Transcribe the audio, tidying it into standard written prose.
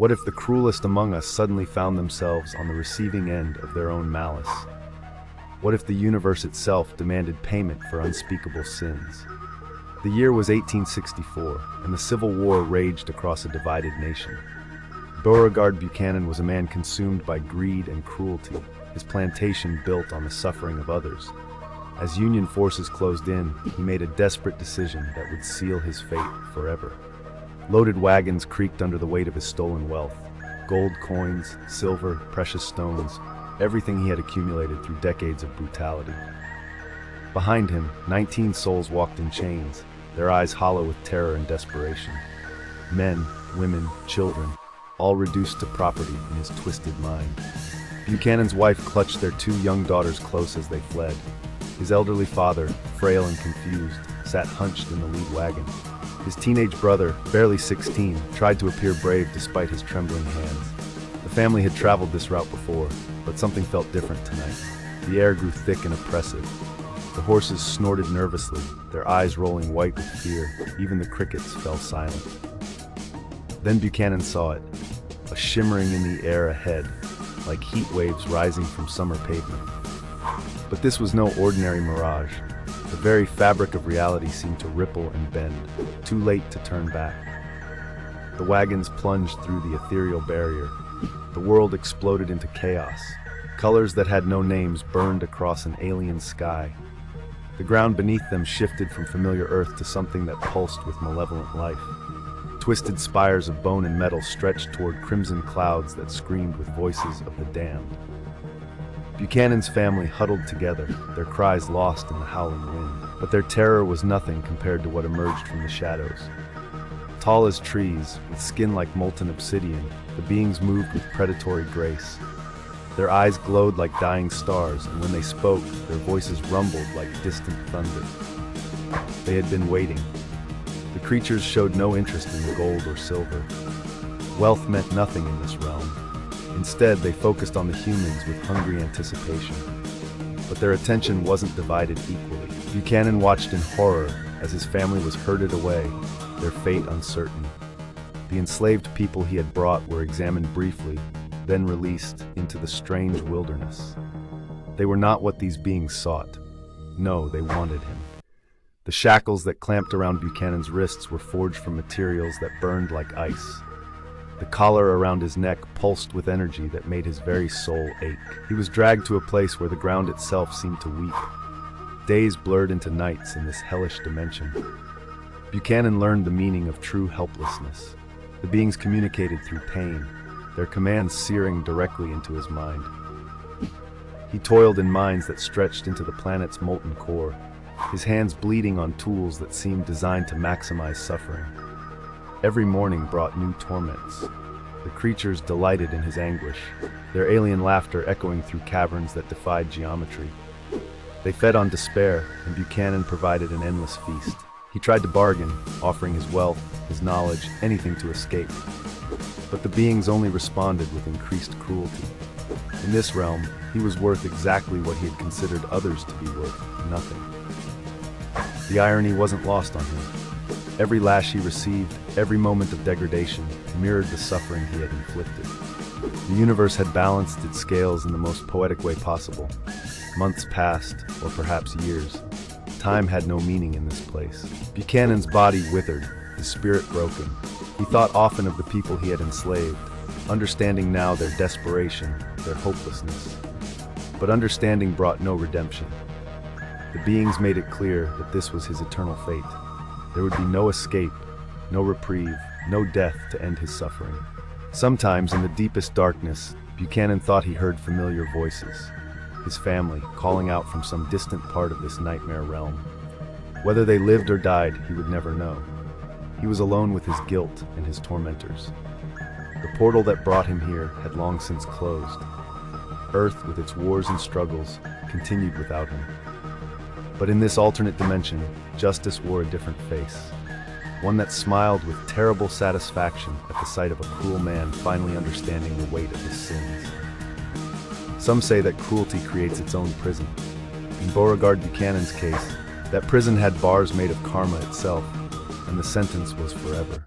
What if the cruelest among us suddenly found themselves on the receiving end of their own malice? What if the universe itself demanded payment for unspeakable sins? The year was 1864, and the Civil War raged across a divided nation. Beauregard Buchanan was a man consumed by greed and cruelty, his plantation built on the suffering of others. As Union forces closed in, he made a desperate decision that would seal his fate forever. Loaded wagons creaked under the weight of his stolen wealth. Gold coins, silver, precious stones, everything he had accumulated through decades of brutality. Behind him, 19 souls walked in chains, their eyes hollow with terror and desperation. Men, women, children, all reduced to property in his twisted mind. Buchanan's wife clutched their 2 young daughters close as they fled. His elderly father, frail and confused, sat hunched in the lead wagon. His teenage brother, barely 16, tried to appear brave despite his trembling hands. The family had traveled this route before, but something felt different tonight. The air grew thick and oppressive. The horses snorted nervously, their eyes rolling white with fear. Even the crickets fell silent. Then Buchanan saw it, a shimmering in the air ahead, like heat waves rising from summer pavement. But this was no ordinary mirage. The very fabric of reality seemed to ripple and bend, too late to turn back. The wagons plunged through the ethereal barrier. The world exploded into chaos. Colors that had no names burned across an alien sky. The ground beneath them shifted from familiar earth to something that pulsed with malevolent life. Twisted spires of bone and metal stretched toward crimson clouds that screamed with voices of the damned. Buchanan's family huddled together, their cries lost in the howling wind. But their terror was nothing compared to what emerged from the shadows. Tall as trees, with skin like molten obsidian, the beings moved with predatory grace. Their eyes glowed like dying stars, and when they spoke, their voices rumbled like distant thunder. They had been waiting. The creatures showed no interest in the gold or silver. Wealth meant nothing in this realm. Instead, they focused on the humans with hungry anticipation. But their attention wasn't divided equally. Buchanan watched in horror as his family was herded away, their fate uncertain. The enslaved people he had brought were examined briefly, then released into the strange wilderness. They were not what these beings sought. No, they wanted him. The shackles that clamped around Buchanan's wrists were forged from materials that burned like ice. The collar around his neck pulsed with energy that made his very soul ache. He was dragged to a place where the ground itself seemed to weep. Days blurred into nights in this hellish dimension. Buchanan learned the meaning of true helplessness. The beings communicated through pain, their commands searing directly into his mind. He toiled in mines that stretched into the planet's molten core, his hands bleeding on tools that seemed designed to maximize suffering. Every morning brought new torments. The creatures delighted in his anguish, their alien laughter echoing through caverns that defied geometry. They fed on despair, and Buchanan provided an endless feast. He tried to bargain, offering his wealth, his knowledge, anything to escape. But the beings only responded with increased cruelty. In this realm, he was worth exactly what he had considered others to be worth, nothing. The irony wasn't lost on him. Every lash he received, every moment of degradation, mirrored the suffering he had inflicted. The universe had balanced its scales in the most poetic way possible. Months passed, or perhaps years. Time had no meaning in this place. Buchanan's body withered, his spirit broken. He thought often of the people he had enslaved, understanding now their desperation, their hopelessness. But understanding brought no redemption. The beings made it clear that this was his eternal fate. There would be no escape, no reprieve, no death to end his suffering. Sometimes, in the deepest darkness, Buchanan thought he heard familiar voices, his family calling out from some distant part of this nightmare realm. Whether they lived or died, he would never know. He was alone with his guilt and his tormentors. The portal that brought him here had long since closed. Earth, with its wars and struggles, continued without him. But in this alternate dimension, justice wore a different face. One that smiled with terrible satisfaction at the sight of a cruel man finally understanding the weight of his sins. Some say that cruelty creates its own prison. In Beauregard Buchanan's case, that prison had bars made of karma itself, and the sentence was forever.